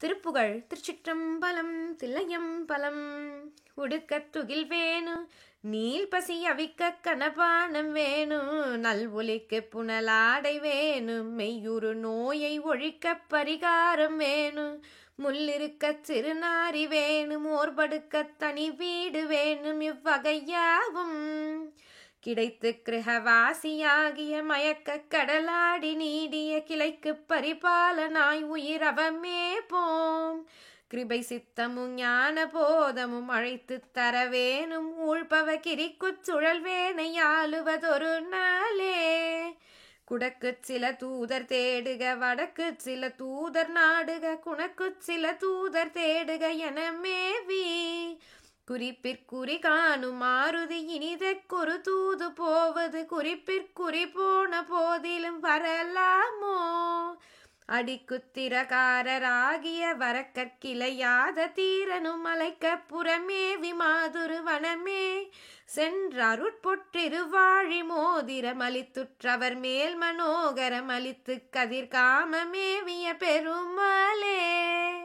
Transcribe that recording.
திருப்புகழ். திருச்சிற்றம்பலம். தில்லையம்பலம். உடுக்கத் துகில் வேணு Neil பசி அவிக்க கனபானம் வேணு நல் ஒலிக்கு புனலாடை வேணு மெய்யுறு நோயை ஒழிக்க பரிகாரம் வேணு முள்ளிருக்கச் சிறுநாரி வேணும் ஓர்படுக்கத் தனி வீடு வேணும் இவ்வகையாவும் கிடைத்து கிரகவாசியாகிய மயக்க கடலாடி நீடிய கிளைக்கு பரிபாலனாய் உயிரவமே போம் கிருபை சித்தமும் ஞான போதமும் அழைத்து தரவேனும் ஊழ்பவ கிரிக்குச் சுழல்வேனை ஆளுவதொரு நாளே குடக்குச் சில தூதர் தேடுக வடக்குச் சில தூதர் நாடுக குணக்குச் சில தூதர் தேடுக என மேவி குறிப்பிற்குறி காணும் மாருதி இனிதற்கொரு தூது போவது குறிப்பிற்குறி போன போதிலும் வரலாமோ அடிக்குத்திரகாரராகிய வரக்கற்கிளையாத தீரனும் மலைக்க புறமேவி மாதுரு வனமே சென்றருட்பொற்றிருவாழி மோதிரம் அளித்துற்றவர் மேல் மனோகரம் அளித்து கதிர்காமமேவிய பெருமாளே.